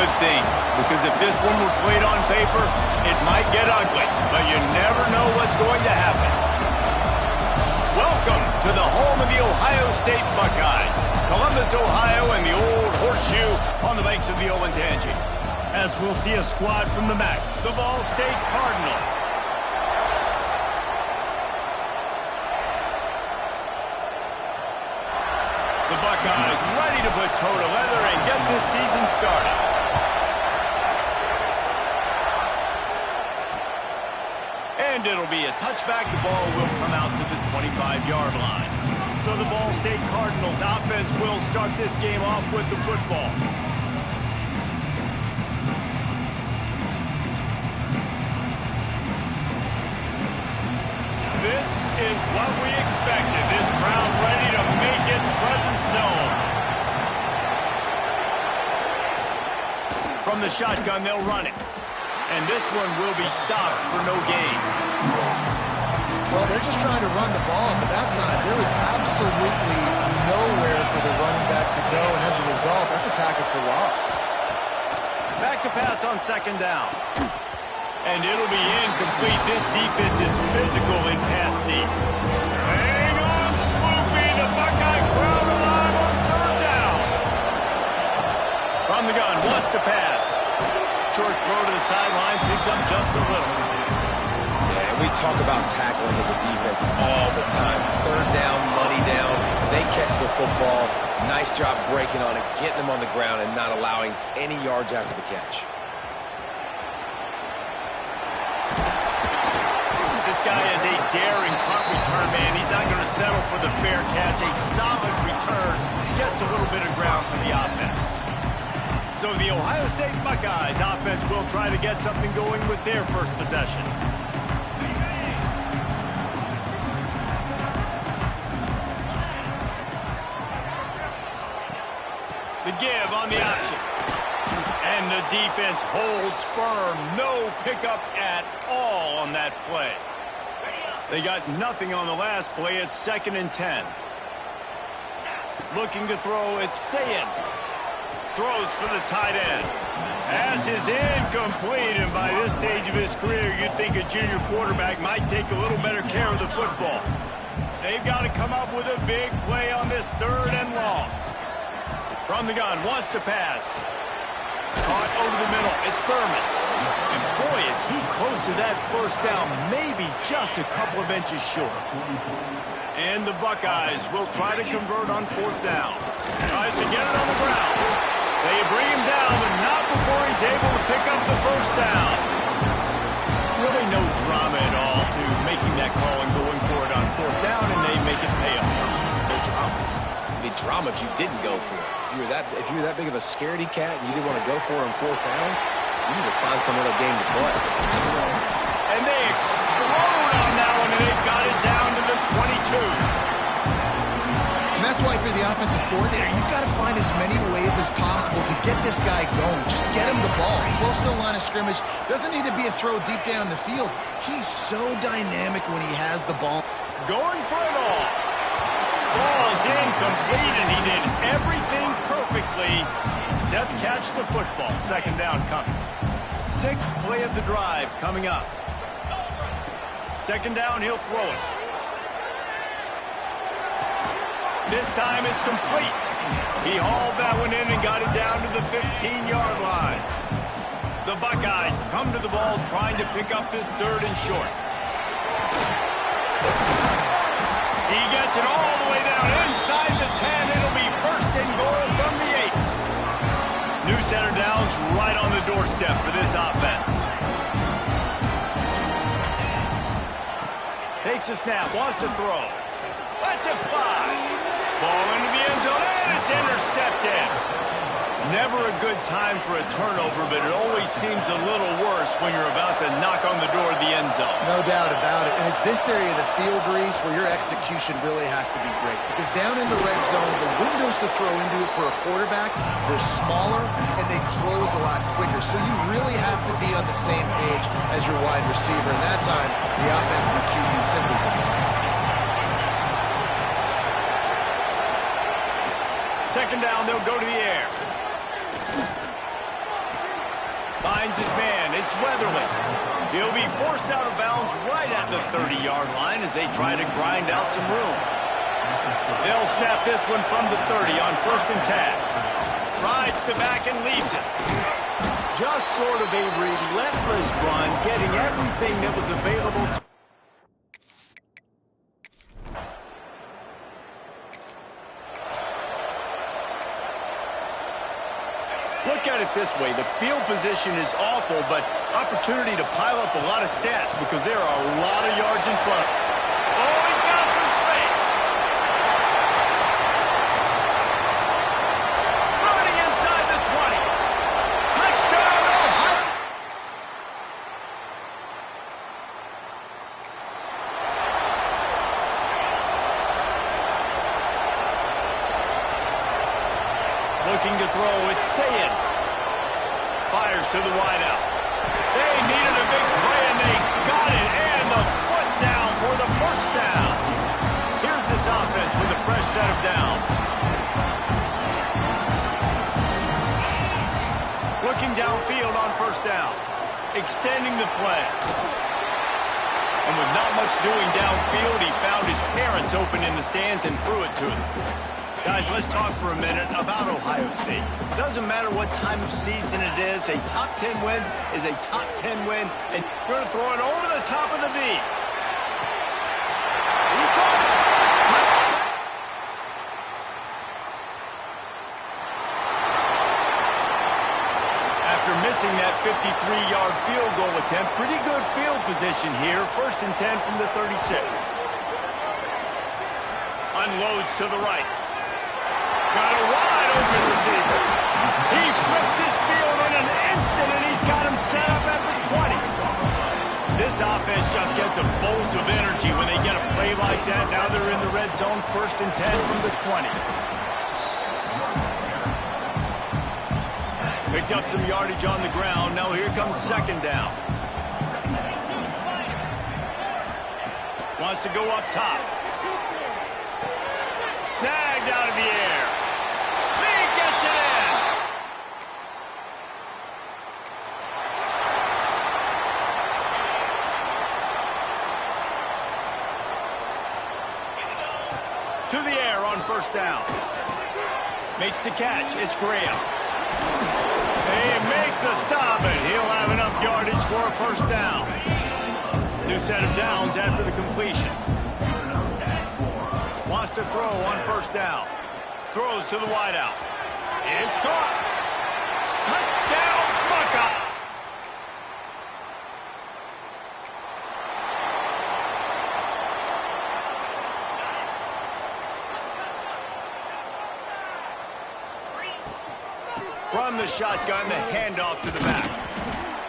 good thing, because if this one were played on paper, it might get ugly, but you never know what's going to happen. Welcome to the home of the Ohio State Buckeyes, Columbus, Ohio, and the old horseshoe on the banks of the Olentangy. As we'll see a squad from the MAC, the Ball State Cardinals. The Buckeyes ready to put toe to leather and get this season started. And it'll be a touchback. The ball will come out to the 25-yard line. So the Ball State Cardinals offense will start this game off with the football. This is what we expected. This crowd ready to make its presence known. From the shotgun, they'll run it. And this one will be stopped for no gain. Well, they're just trying to run the ball, but that time there was absolutely nowhere for the running back to go, and as a result, that's a tackle for loss. Back to pass on second down. And it'll be incomplete. This defense is physical in pass deep. Hang on, Swoopy. The Buckeye crowd alive on third down. From the gun, wants to pass. Short throw to the sideline, picks up just a little. Yeah, and we talk about tackling as a defense all the time. Third down, money down. They catch the football. Nice job breaking on it, getting them on the ground, and not allowing any yards after the catch. This guy is a daring punt return, man. He's not going to settle for the fair catch. A solid return gets a little bit of ground for the offense. So the Ohio State Buckeyes offense will try to get something going with their first possession. The give on the option. And the defense holds firm. No pickup at all on that play. They got nothing on the last play. It's 2nd and 10. Looking to throw, it's Sayin. Throws for the tight end. Pass is incomplete, and by this stage of his career, you'd think a junior quarterback might take a little better care of the football. They've got to come up with a big play on this 3rd and long. From the gun, wants to pass. Caught over the middle. It's Thurman. And boy, is he close to that first down, maybe just a couple of inches short. And the Buckeyes will try to convert on 4th down. Tries to get it on the ground. They bring him down, but not before he's able to pick up the first down. Really no drama at all to making that call and going for it on 4th down, and they make it pay off. No drama. It'd be drama if you didn't go for it. If you were that big of a scaredy cat and you didn't want to go for it on 4th down, you need to find some other game to play. And they explode on that one, and they've got it down to the 22. And that's why for the offensive coordinator, you've got to find as many ways as possible to get this guy going. Just get him the ball close to the line of scrimmage. Doesn't need to be a throw deep down the field. He's so dynamic when he has the ball. Going for it all. Falls incomplete, and he did everything perfectly except catch the football. 2nd down coming. 6th play of the drive coming up. 2nd down, he'll throw it. This time it's complete. He hauled that one in and got it down to the 15-yard line. The Buckeyes come to the ball trying to pick up this 3rd and short. He gets it all the way down inside the 10. It'll be 1st and goal from the 8. New center downs right on the doorstep for this offense. Takes a snap, wants to throw. Lets it fly. Ball into the end zone, and it's intercepted. Never a good time for a turnover, but it always seems a little worse when you're about to knock on the door of the end zone. No doubt about it. And it's this area of the field, Reese, where your execution really has to be great. Because down in the red zone, the windows to throw into it for a quarterback, they're smaller, and they close a lot quicker. So you really have to be on the same page as your wide receiver. And that time, the offense and the QB simply couldn't. 2nd down, they'll go to the air. It's Weatherly. He'll be forced out of bounds right at the 30-yard line as they try to grind out some room. They'll snap this one from the 30 on 1st and 10. Rides to back and leaves it. Just sort of a relentless run, getting everything that was available to... Look at it this way. The field position is awful, but opportunity to pile up a lot of stats because there are a lot of yards in front. Oh, he's got some space. Running inside the 20. Touchdown, Ohio. Looking to throw, it's Sayin. Fires to the wideout. They needed a big play, and they got it. And the foot down for the first down. Here's this offense with a fresh set of downs. Looking downfield on 1st down. Extending the play. And with not much doing downfield, he found his parents open in the stands and threw it to them. Guys, let's talk for a minute about Ohio State. Doesn't matter what time of season it is, a top 10 win is a top 10 win, and you're going to throw it over the top of the knee. He caught it. After missing that 53-yard field goal attempt, pretty good field position here. 1st and 10 from the 36. Unloads to the right. Got a wide open receiver. He flips his field in an instant, and he's got him set up at the 20. This offense just gets a bolt of energy when they get a play like that. Now they're in the red zone, 1st and 10 from the 20. Picked up some yardage on the ground. Now here comes 2nd down. Wants to go up top. Snagged out of the air. Lee gets it in. To the air on 1st down. Makes the catch. It's Graham. They make the stop, and he'll have enough yardage for a 1st down. New set of downs after the completion. Wants to throw on 1st down. Throws to the wideout. It's caught. Touchdown, Buckeye. From the shotgun, the handoff to the back.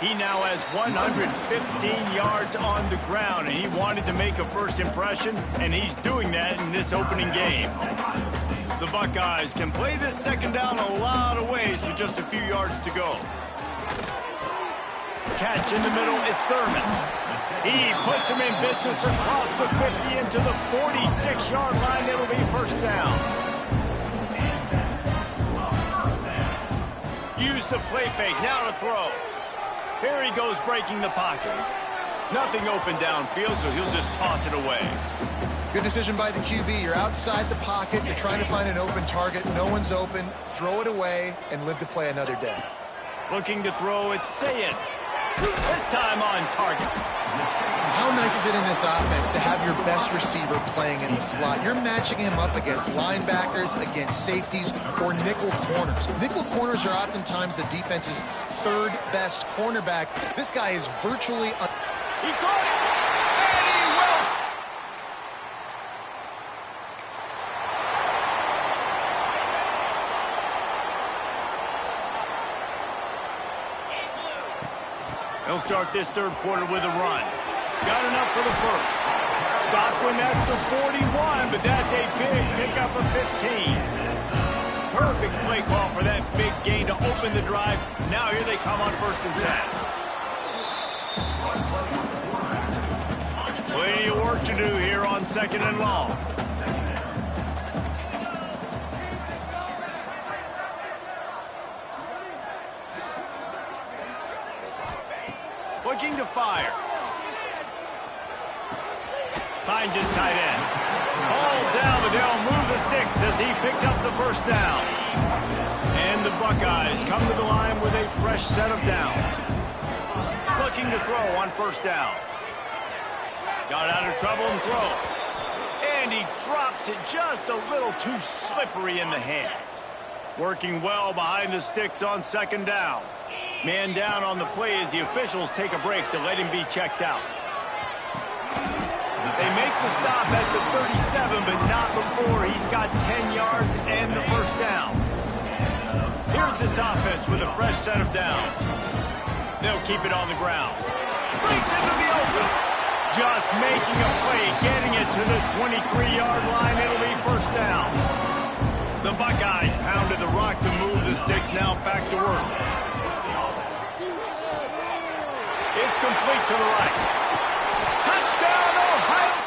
He now has 115 yards on the ground, and he wanted to make a first impression, and he's doing that in this opening game. The Buckeyes can play this 2nd down a lot of ways with just a few yards to go. Catch in the middle, it's Thurman. He puts him in business across the 50 into the 46-yard line. It'll be 1st down. Use the play fake, now to throw. Here he goes breaking the pocket. Nothing open downfield, so he'll just toss it away. Good decision by the QB. You're outside the pocket. You're trying to find an open target. No one's open. Throw it away and live to play another day. Looking to throw, it's Sayin. This time on target. How nice is it in this offense to have your best receiver playing in the slot? You're matching him up against linebackers, against safeties, or nickel corners. Nickel corners are oftentimes the defense's 3rd best cornerback. This guy is virtually... He caught it! And he will... They'll start this 3rd quarter with a run. Got enough for the 1st. Stopped him at the 41, but that's a big pickup of 15. Perfect play call for that big gain to open the drive. Now here they come on 1st and 10. Plenty of work to do here on 2nd and long. Looking to fire. Finds his tight end. Ball down, but they'll move the sticks as he picks up the first down. And the Buckeyes come to the line with a fresh set of downs. Looking to throw on first down. Got out of trouble and throws. And he drops it just a little too slippery in the hands. Working well behind the sticks on second down. Man down on the play as the officials take a break to let him be checked out. They make the stop at the 37, but not before he's got 10 yards and the first down. Here's this offense with a fresh set of downs. They'll keep it on the ground. Breaks into the open. Just making a play, getting it to the 23-yard line. It'll be first down. The Buckeyes pounded the rock to move the sticks. Now back to work. It's complete to the right. Touchdown, Ohio.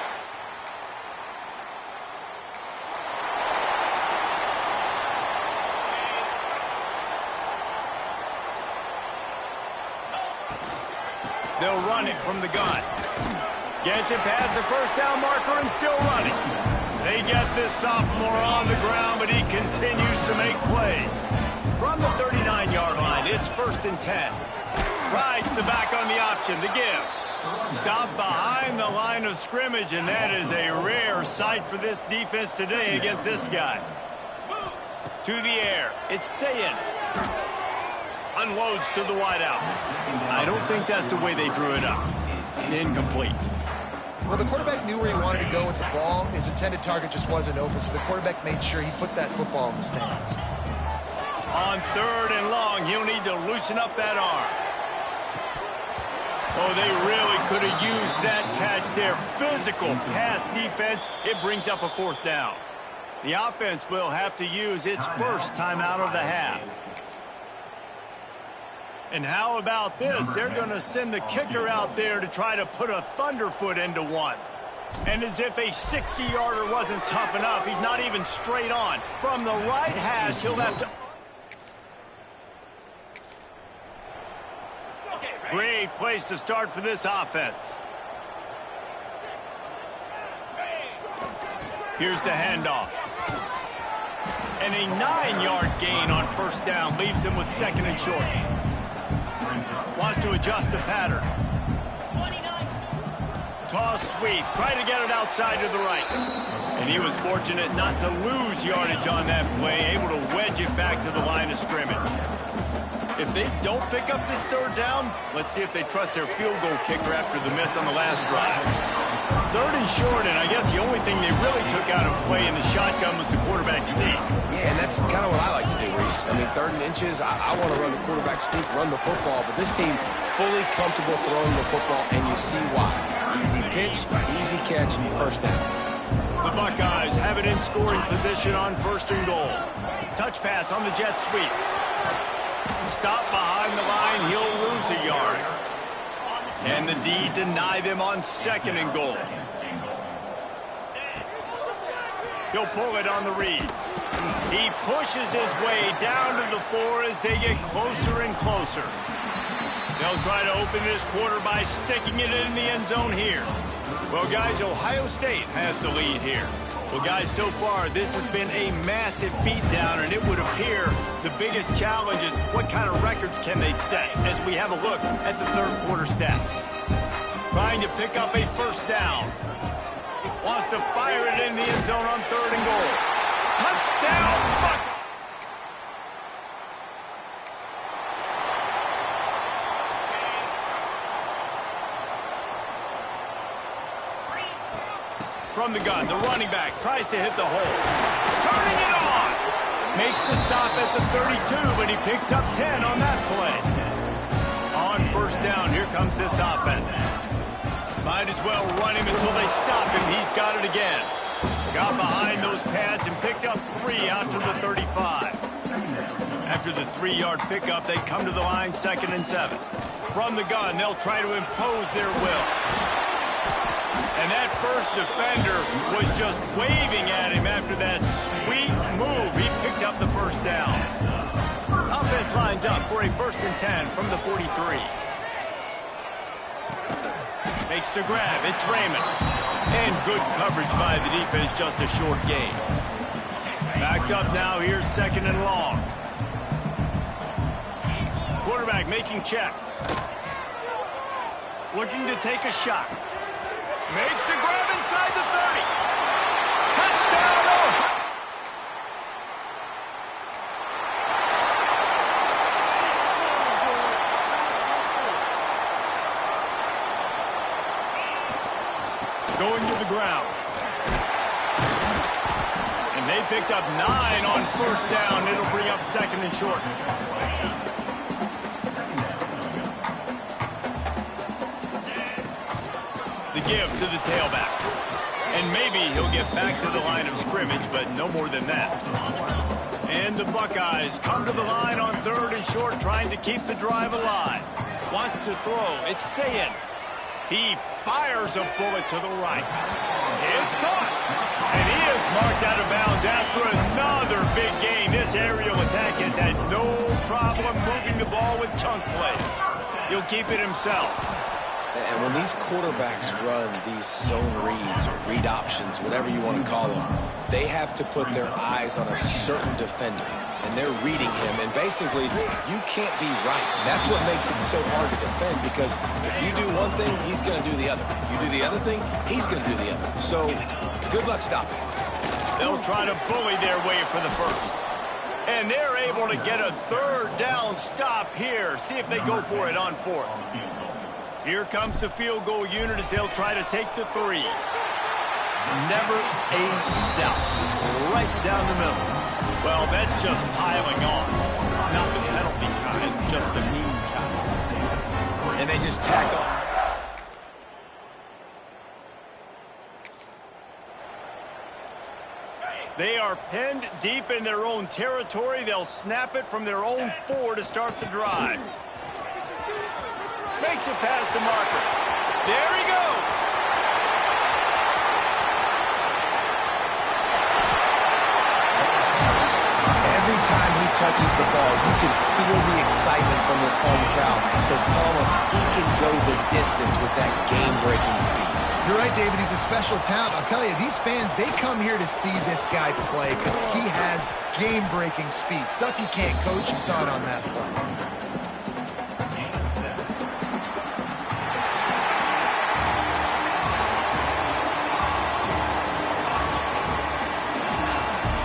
They'll run it from the gun. Gets it past the first down marker and still running. They get this sophomore on the ground, but he continues to make plays. From the 39-yard line, it's first and 10. Rides the back on the option, the give. Stop behind the line of scrimmage, and that is a rare sight for this defense today against this guy. To the air, it's Sayin. Unloads to the wideout. I don't think that's the way they drew it up. Incomplete. Well, the quarterback knew where he wanted to go with the ball. His intended target just wasn't open, so the quarterback made sure he put that football in the stands. On third and long, he'll need to loosen up that arm. Oh, they really could have used that catch there. Physical pass defense. It brings up a fourth down. The offense will have to use its first timeout of the half. And how about this? They're going to send the kicker out there to try to put a thunderfoot into one. And as if a 60-yarder wasn't tough enough, he's not even straight on. From the right hash, he'll have to... Great place to start for this offense. Here's the handoff. And a 9-yard gain on first down leaves him with second and short. Wants to adjust the pattern. Toss sweep. Try to get it outside to the right. And he was fortunate not to lose yardage on that play, able to wedge it back to the line of scrimmage. If they don't pick up this third down, let's see if they trust their field goal kicker after the miss on the last drive. Third and short, and I guess the only thing they really took out of play in the shotgun was the quarterback sneak. Yeah, and that's kind of what I like to do, Reese. I mean, third and inches, I want to run the quarterback sneak, run the football, but this team fully comfortable throwing the football, and you see why. Easy pitch, easy catch, first down. The Buckeyes have it in scoring position on first and goal. Touch pass on the jet sweep. Stop behind the line, he'll lose a yard. And the D deny them on second and goal. He'll pull it on the read. He pushes his way down to the 4 as they get closer and closer. They'll try to open this quarter by sticking it in the end zone here. Well, guys, Ohio State has the lead here. Well, guys, so far, this has been a massive beatdown, and it would appear the biggest challenge is what kind of records can they set as we have a look at the third quarter stats. Trying to pick up a first down. Wants to fire it in the end zone on third and goal. Touchdown, Buckeyes! From the gun, the running back tries to hit the hole. Turning it on! Makes the stop at the 32, but he picks up 10 on that play. On first down, here comes this offense. Might as well run him until they stop him. He's got it again. Got behind those pads and picked up 3 out to the 35. After the 3-yard pickup, they come to the line second and 7. From the gun, they'll try to impose their will. And that first defender was just waving at him after that sweet move. He picked up the first down. Offense lines up for a first and 10 from the 43. Makes the grab. It's Raymond. And good coverage by the defense, just a short gain. Backed up now, here's second and long. Quarterback making checks. Looking to take a shot. Makes the grab inside the 30. Touchdown! Going to the ground. And they picked up 9 on first down. It'll bring up second and short. The give to the tailback. And maybe he'll get back to the line of scrimmage, but no more than that. And the Buckeyes come to the line on third and short, trying to keep the drive alive. Wants to throw. It's Sayin. He fires a bullet to the right. It's caught. And he is marked out of bounds after another big gain. This aerial attack has had no problem moving the ball with chunk plays. He'll keep it himself. And when these quarterbacks run these zone reads or read options, whatever you want to call them, they have to put their eyes on a certain defender. And they're reading him, and basically, you can't be right. That's what makes it so hard to defend, because if you do one thing, he's going to do the other. You do the other thing, he's going to do the other. So, good luck stopping. They'll try to bully their way for the first. And they're able to get a third down stop here. See if they go for it on fourth. Here comes the field goal unit as they'll try to take the 3. Never a doubt. Right down the middle. Well, that's just piling on. Not the penalty kind, just the mean kind. And they just tack on. They are penned deep in their own territory. They'll snap it from their own 4 to start the drive. Makes it past the marker. There he goes. Every time he touches the ball, you can feel the excitement from this home crowd, because Palmer, he can go the distance with that game-breaking speed. You're right, David. He's a special talent. I'll tell you, these fans, they come here to see this guy play because he has game-breaking speed. Stuff you can't coach. You saw it on that play.